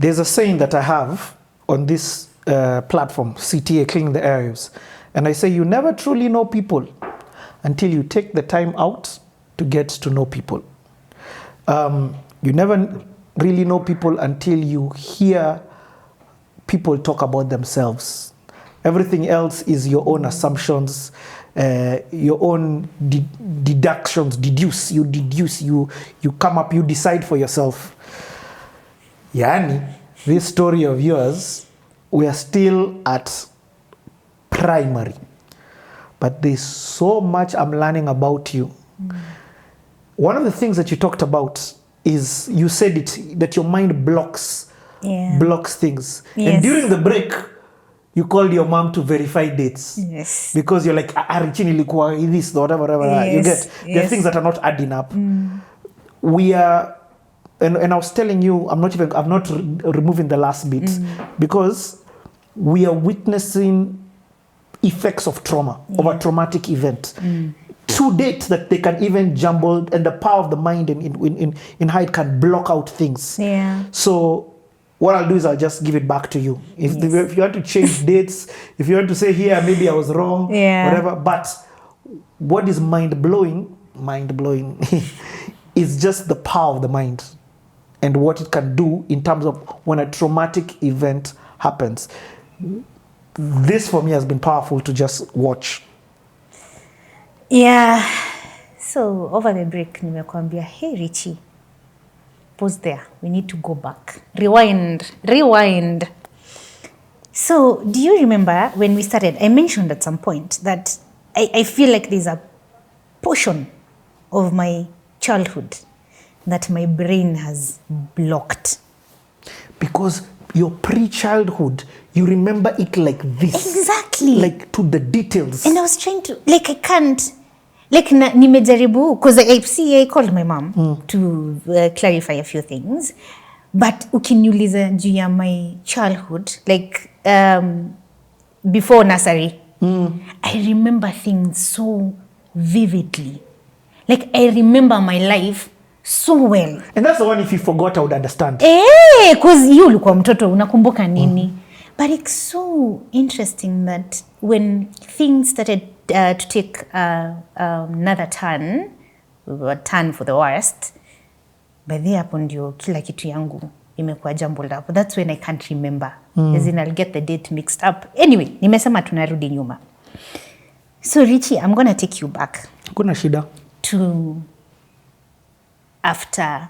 There's a saying that I have on this platform, CTA, Cleaning the Airwaves. And I say, you never truly know people until you take the time out to get to know people. You never really know people until you hear people talk about themselves. Everything else is your own assumptions, your own deductions. You come up, you decide for yourself. Yani, this story of yours, we are still at primary, but there's so much I'm learning about you. One of the things that you talked about is, you said it, that your mind blocks things. Yes. And during the break, you called your mom to verify dates. Yes. Because you're like, this, whatever. Yes. You get, there are things that are not adding up. We are, and I was telling you, I'm not removing the last bit, because we are witnessing effects of trauma, of a traumatic event. To date, that they can even jumble, and the power of the mind in how it can block out things. Yeah. So what I'll do is I'll just give it back to you. If you want to change dates, if you want to say, here, maybe I was wrong, whatever. But what is mind-blowing is just the power of the mind and what it can do in terms of when a traumatic event happens. This for me has been powerful to just watch. Yeah. So over the break, nimekuambia, hey Richie, pause there. We need to go back. Rewind. So do you remember when we started, I mentioned at some point that I feel like there's a portion of my childhood that my brain has blocked. Because your pre-childhood, you remember it like this. Exactly. Like to the details. And I was trying to, like, I can't, like, nimejaribu, because I called my mom to clarify a few things. But ukiniuliza juu ya my childhood, like, before nursery, I remember things so vividly. Like, I remember my life so well. And that's the one, if you forgot, I would understand. Because you ulikuwa mtoto, unakumbuka nini. But it's so interesting that when things started to take another turn, a turn for the worst, by the hapo ndio kila kitu yangu imekuwa jumbled up. That's when I can't remember. As in, I'll get the date mixed up. Anyway, nimesema tunarudi nyuma. So Richie, I'm going to take you back. Kuna shida. To after,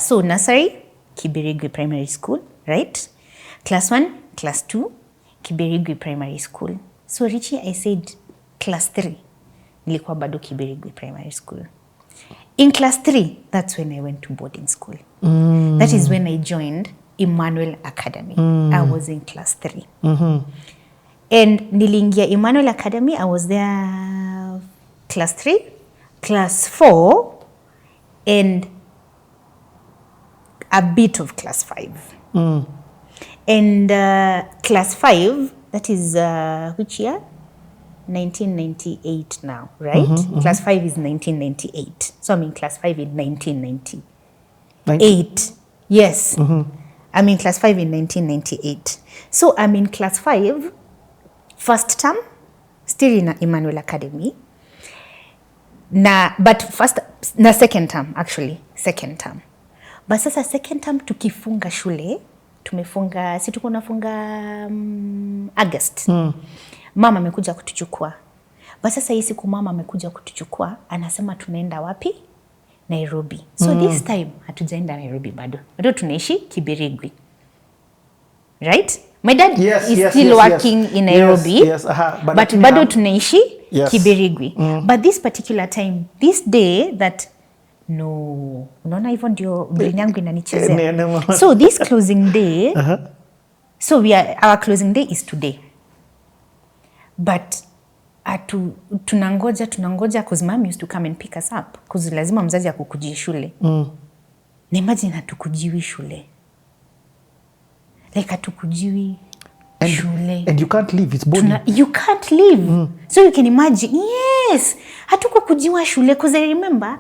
so nursery, Kibirigwi Primary School, right? Class 1, class 2, Kibirigwi Primary School. So Richie, I said class 3, nilikuwa bado Kibirigwi Primary School. In class 3, that's when I went to boarding school. That is when I joined Emmanuel Academy. I was in class 3. And niliingia Emmanuel Academy, I was there class 3, class 4, and a bit of class 5. And class 5, that is which year? 1998 now, right? Class 5 is 1998. So I'm in class 5 in 1998. Yes. I'm in class 5 in 1998. So I'm in class 5, first term, still in Emmanuel Academy. But second term, actually, second term. But sasa second term tukifunga shule, tumefunga, si tuko nafunga August. Mama amekuja kutuchukua. But sasa hii siku mama amekuja kutuchukua, anasema tunaenda wapi? Nairobi. So this time hatujaenda Nairobi bado. Bado tunaishi Kibirigwi. Right? My dad is still working in Nairobi. But bado tunaishi Kibirigwi. But this particular time, this day that no, unaona hivyo ndio brain yangu inanichezea. So this closing day, so our closing day is today. But tunangoja because mom used to come and pick us up because lazima mzazi akukujie shule. Na imagine hatukujiwi shule. Like hatukujiwi shule. And you can't leave, it's boarding. You can't leave. So you can imagine, yes, hatukukujiwa shule because I remember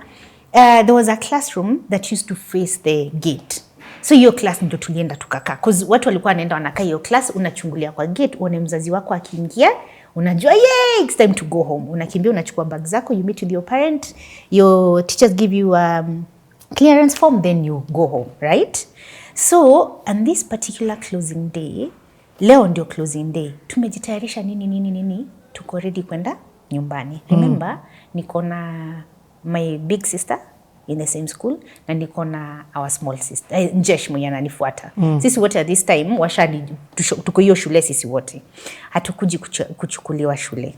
there was a classroom that used to face the gate. So hiyo class ndio tulienda tukakaa, cause watu walikuwa wanaenda wanakaa hiyo class, unachungulia kwa gate, uone mzazi wako akiingia, unajua yeah, it's time to go home. Unakimbia, unachukua bag zako, you meet with your parent, your teachers give you clearance form, then you go home, right? So on this particular closing day, leo ndio closing day, tumejitayarisha nini, tuko ready kwenda nyumbani. Remember, niko na my big sister in the same school na niko na our small sister Njesh mwenye ananifuata. Sisi wote at this time tuko hiyo shule, sisi wote hatukuji kuchukuliwa shule.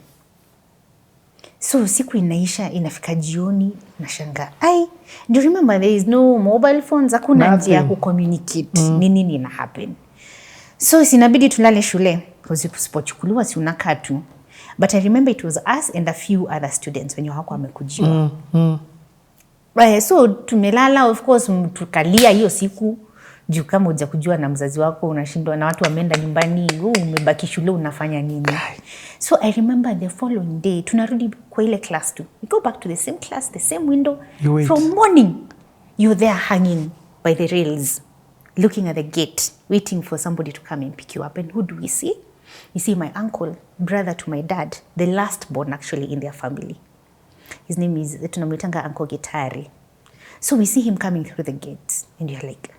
So siku inaisha, inafika jioni, nashangaa do you remember there is no mobile phones, hakuna njia ya kucommunicate nini ina happen. So sinabidi tulale shule because tusipochukuliwa si unakaa tu. But I remember it was us and a few other students wenye wako wamekujiwa. So tumelala, of course tukalia hiyo siku juu kama huja kujua na mzazi wako, unashindwa na watu wameenda nyumbani, umebaki shule unafanya nini. So I remember the following day tunarudi kwa ile class tu. We go back to the same class, the same window. From morning you're there hanging by the rails, looking at the gate, waiting for somebody to come and pick you up. And who do we see? You see my uncle, brother to my dad, the last born actually in their family. His name is, tunamwitanga Uncle Gitari. So we see him coming through the gates and you're like,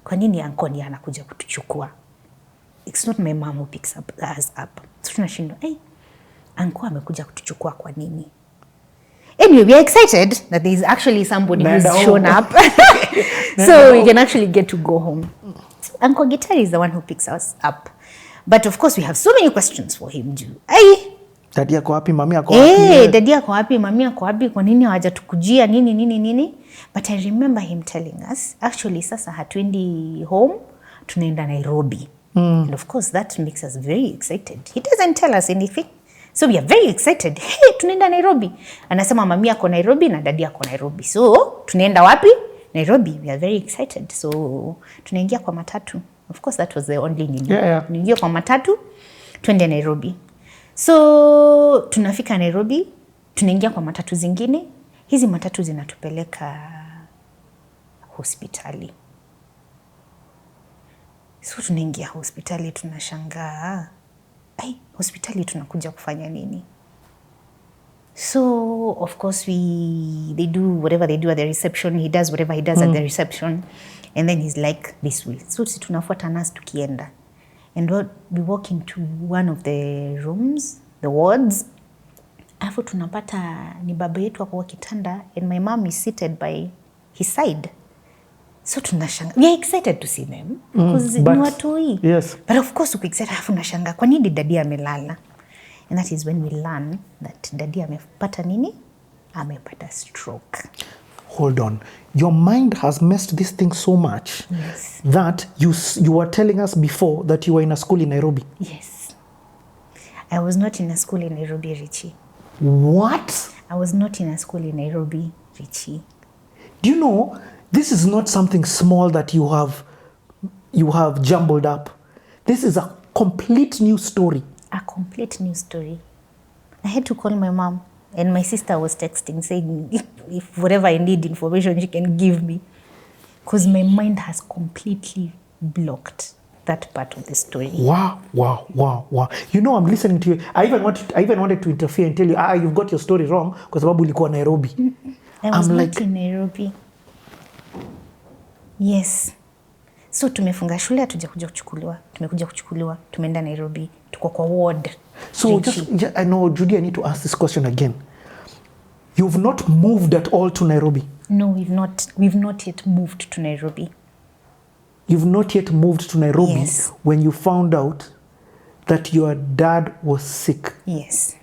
kwa nini uncle ni anakuja kutuchukua? It's not my mom who picks us up. So tunashindwa, uncle amekuja kutuchukua kwa nini? Anyway, we are excited that there is actually somebody who's shown up. So we can actually get to go home. So Uncle Gitari is the one who picks us up. But of course we have so many questions for him. Dadi yako wapi, mami yako wapi? Dadi yako wapi, mami yako wapi, kwa nini hawajatukujia nini? But I remember him telling us, actually sasa hatuendi home, tunaenda Nairobi. And of course that makes us very excited. He doesn't tell us anything. So we are very excited. Hey, tunaenda Nairobi. Anasema mami yako Nairobi na dadi yako Nairobi. So tunaenda wapi? Nairobi. We are very excited. So tunaingia kwa matatu. Of course that was the only need. Tunaingia kwa matatu, tuende Nairobi. So tunafika Nairobi, tunaingia kwa matatu zingine. Hizi matatu zinatupeleka hospitali. So tunaingia hospitali, tunashangaa, hospitali tunakuja kufanya nini? So of course they do whatever they do at the reception. He does whatever he does at the reception. And then he's like, this way. So tunafuata nurse tukienda. And we walk into one of the rooms, the wards. Afu tunapata ni baba yetu kwa kitanda and my mom is seated by his side. So tunashanga. We are excited to see them because ni watoi. Yes. But of course uko excited, afu nashanga kwa nini dadi amelala? And that is when we learn that dadi amepata nini? Amepata stroke. Hold on. Your mind has messed this thing so much that you were telling us before that you were in a school in Nairobi. Yes. I was not in a school in Nairobi, Richie. What? I was not in a school in Nairobi, Richie. Do you know, this is not something small that you have jumbled up. This is a complete new story. A complete new story. I had to call my mom. And my sister was texting saying if whatever I need information she can give me. Because my mind has completely blocked that part of the story. Wow. You know, I'm listening to you. I even wanted to interfere and tell you, you've got your story wrong because sababu ulikuwa Nairobi. I was not in Nairobi. Yes. So tumefunga shule, hatujakuja kuchukuliwa. Tumekuja kuchukuliwa, tumeenda Nairobi, tuko kwa ward. So I know, Judy, I need to ask this question again. You've not moved at all to Nairobi? No, we've not yet moved to Nairobi. You've not yet moved to Nairobi? Yes. When you found out that your dad was sick? Yes.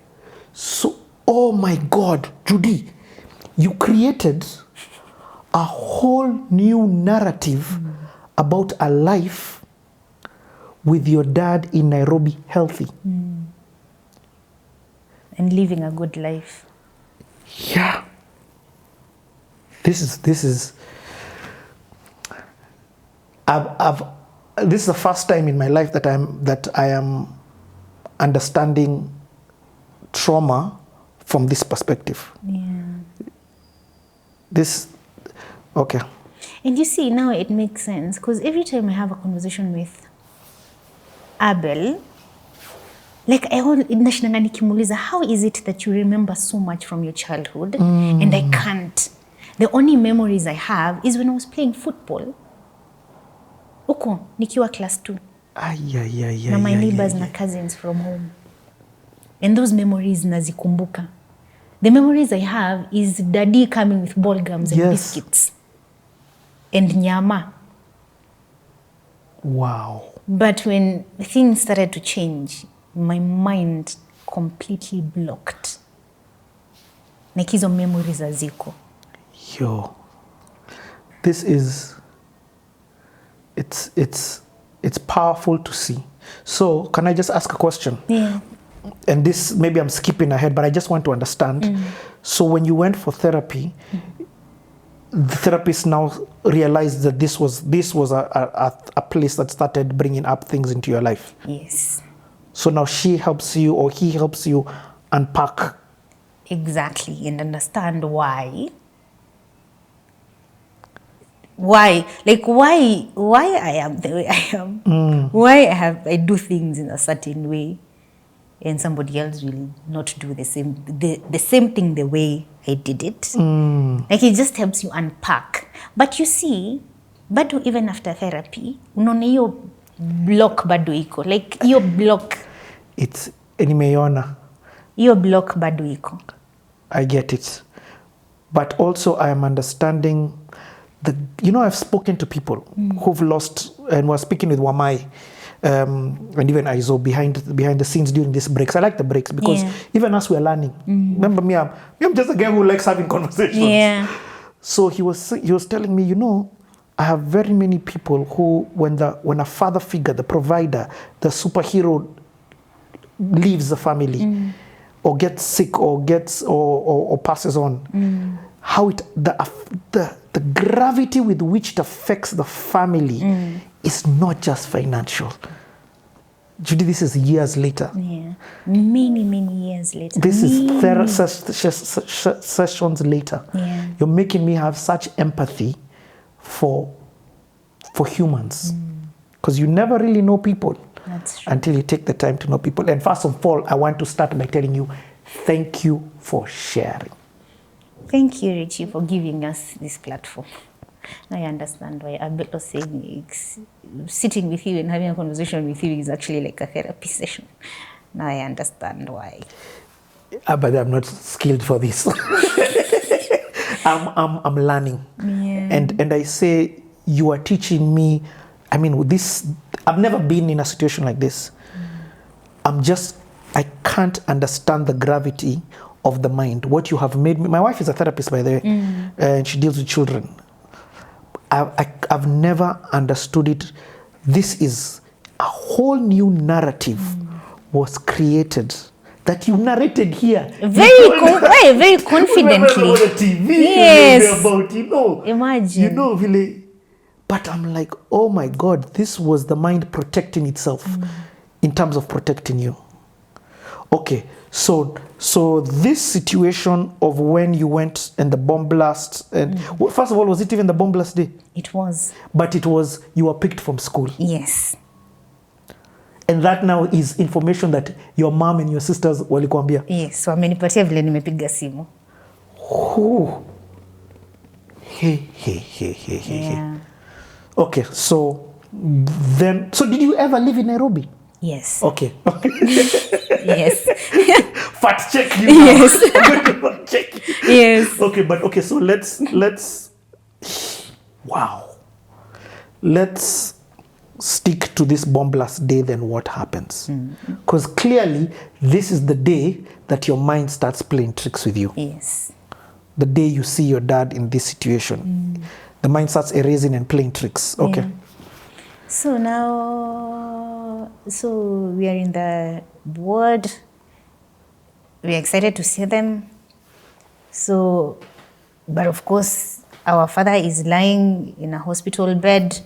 So, oh my God, Judy, you created a whole new narrative about a life with your dad in Nairobi healthy. And living a good life. Yeah. This is this is the first time in my life that I am understanding trauma from this perspective. Yeah. Okay. And you see, now it makes sense because every time I have a conversation with Abel, like nashindanga nikimuuliza, how is it that you remember so much from your childhood? And I can't. The only memories I have is when I was playing football. Uko, nikiwa class 2. Na my neighbors na cousins from home. And those memories nazikumbuka. The memories I have is daddy coming with ball gums and biscuits. And nyama. Wow. But when things started to change, my mind completely blocked. Like hizo memories haziko. Yo. This is, it's powerful to see. So can I just ask a question? Yeah. And this, maybe I'm skipping ahead, but I just want to understand. So when you went for therapy, the therapist now realized that this was a place that started bringing up things into your life. Yes. So now she helps you, or he helps you unpack. Exactly, and understand why. Why I am the way I am. Why I do things in a certain way, and somebody else will not do the same thing the way I did it. Like it just helps you unpack. But you see, bado even after therapy, unaona hiyo block bado iko. Like hiyo block. It's nimeiona. Hiyo block bado iko. I get it. But also I am understanding I've spoken to people who've lost, and was speaking with Wamai, and even Aizo behind the scenes during these breaks. I like the breaks because even us, we're learning. Remember me, I'm just a guy who likes having conversations. Yeah. So he was telling me, I have very many people who, when a father figure, the provider, the superhero leaves the family, or gets sick, or passes on, how the gravity with which it affects the family is not just financial. Judy, this is years later. Yeah, many years later. This is sessions later. Yeah. You're making me have such empathy for humans, because you never really know people. That's true. Until you take the time to know people. And first of all, I want to start by telling you, thank you for sharing. Thank you, Richie, for giving us this platform. Now I understand why Abel was saying sitting with you and having a conversation with you is actually like a therapy session. Now I understand why. But I'm not skilled for this. I'm learning. Yeah. And I say, you are teaching me. I mean, with this, I've never been in a situation like this. I can't understand the gravity of the mind. What you have made me. My wife is a therapist, by the way, and she deals with children. I've never understood it. This is a whole new narrative was created that you narrated here. Very confidently. On the TV, yes. About, Imagine. Really. But I'm like, oh my God, this was the mind protecting itself in terms of protecting you. Okay, so this situation of when you went and the bomb blast, and first of all, was it even the bomb blast day? It was. But it was, you were picked from school. Yes. And that now is information that your mom and your sisters walikuambia. Yes, so amenipatia vile nimepiga simu. Hey. Yeah. Okay, so did you ever live in Nairobi? Yes. Okay. Yes. Fact check you now. Yes. I'm going to check you. Yes. Okay, so let's wow. Let's stick to this bomb blast day, then what happens? Because clearly this is the day that your mind starts playing tricks with you. Yes. The day you see your dad in this situation, the mind starts erasing and playing tricks. Okay. Yeah. So now, we are in the ward. We're excited to see them. So, but of course, our father is lying in a hospital bed.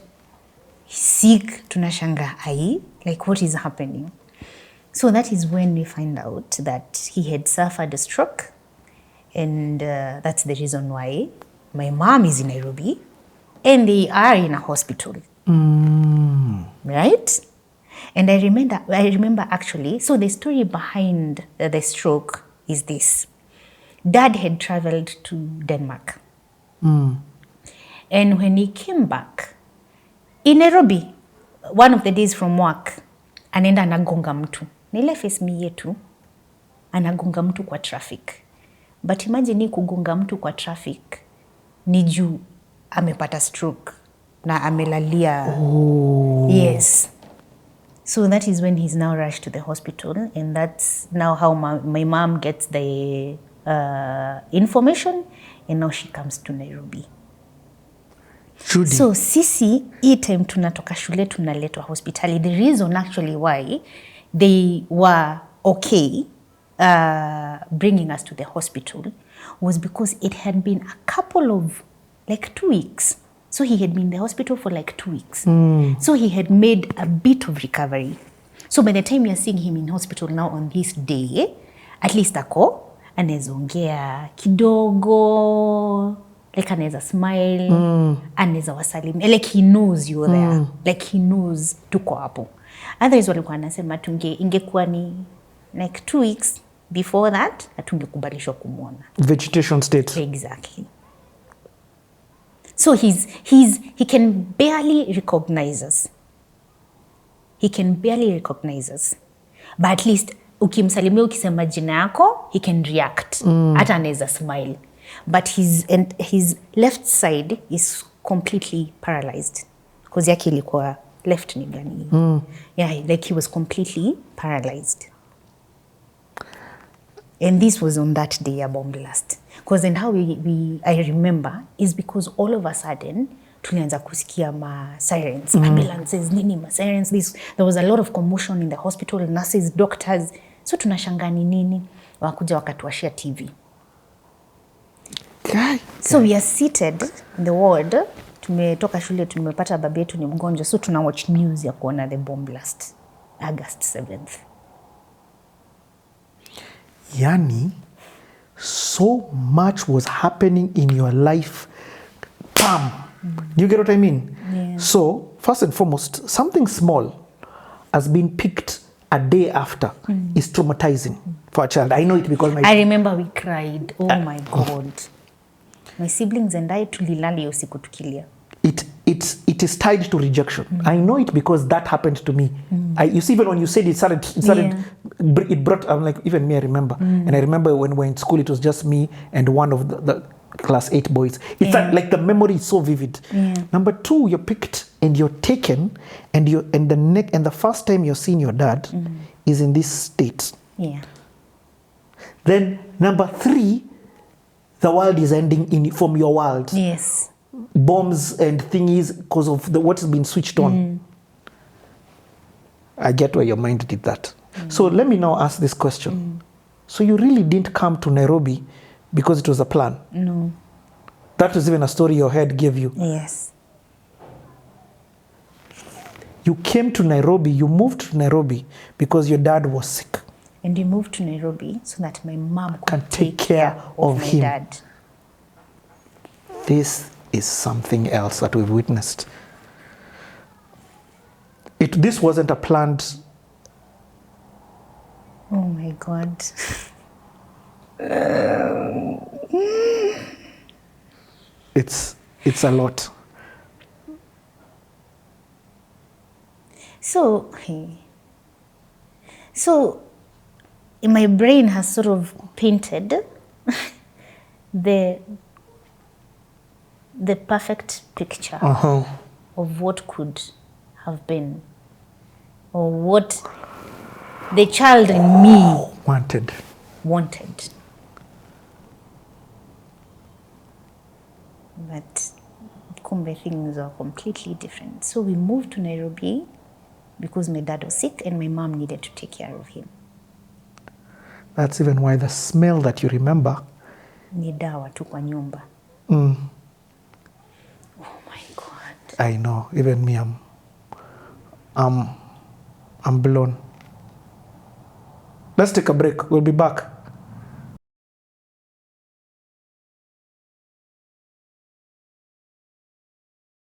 He's sick. Tunashanga ai, like what is happening? So that is when we find out that he had suffered a stroke. And that's the reason why my mom is in Nairobi. and they are in a hospital. Right? And I remember actually, so the story behind the stroke is this. Dad had traveled to Denmark. And when he came back, in Nairobi, one of the days from work, anaenda anagonga mtu. Na ile face me yetu, anagonga mtu kwa traffic. But imagine kugonga mtu kwa traffic, ni juu amepata stroke na amelalia. Yes. So that is when he's now rushed to the hospital, and that's now how my mom gets the information, and now she comes to Nairobi. Judy. So sisi, hii time tunatoka shule tunaletwa hospitali. The reason actually why they were okay bringing us to the hospital was because it had been a couple of like 2 weeks. So he had been in the hospital for like 2 weeks. So he had made a bit of recovery. So by the time you're seeing him in hospital now on this day, at least ako, anaweza ongea kidogo, like anaweza smile, anaweza wasalimia, like he knows you're there, like he knows tuko hapo. Otherwise walikuwa anasema ingekuwa ni like 2 weeks before that, hatungekubalishwa kumwona. Vegetation state. Exactly. So he can barely recognize us. He can barely recognize us. But at least ukimsalimia ukisema jina yako, he can react. Hata anaweza smile. But his left side is completely paralyzed. Because yake ilikuwa left ni gani. Yeah, like he was completely paralyzed. And this was on that day, a bomb blast. Because and how I remember is because all of a sudden, tulianza kusikia ma sirens, ambulances, nini ma sirens. There was a lot of commotion in the hospital, nurses, doctors. So tunashanga ni nini, wakuja wakatuashia TV. So we are seated in the ward. Tumetoka shule, tumepata babi yetu ni mgonjwa. So tuna watch news ya kuona the bomb blast, August 7th. Yani, so much was happening in your life. Bam! Do you get what I mean? Yeah. So, first and foremost, something small has been picked a day after is traumatizing for a child. I know it because I remember we cried. Oh my God. My siblings and I tulilali usiku tukilia. It is tied to rejection. I know it because that happened to me. You see, even when you said it started it brought, I'm like, even me, I remember. And I remember when we were in school, it was just me and one of the class 8 boys. It's like the memory is so vivid. Number 2, you're picked and you're taken, and the first time you're seeing your dad is in this state. Yeah. Then number 3, the world is ending from your world. Yes. Bombs and thingies because of what has been switched on. I get where your mind did that. So let me now ask this question. So you really didn't come to Nairobi because it was a plan? No. That was even a story your head gave you? Yes. You came to Nairobi, you moved to Nairobi because your dad was sick. And we moved to Nairobi so that my mom Can take care of my him. dad. This is something else that we've witnessed. This wasn't a planned. Oh my God. It's a lot. So my brain has sort of painted the perfect picture of what could have been, or what the child in me wanted. But kumbe things are completely different. So we moved to Nairobi because my dad was sick and my mom needed to take care of him. That's even why the smell that you remember. Ni dawa tu kwa nyumba. Mm. Oh my God. I know. Even me, I'm blown. Let's take a break. We'll be back.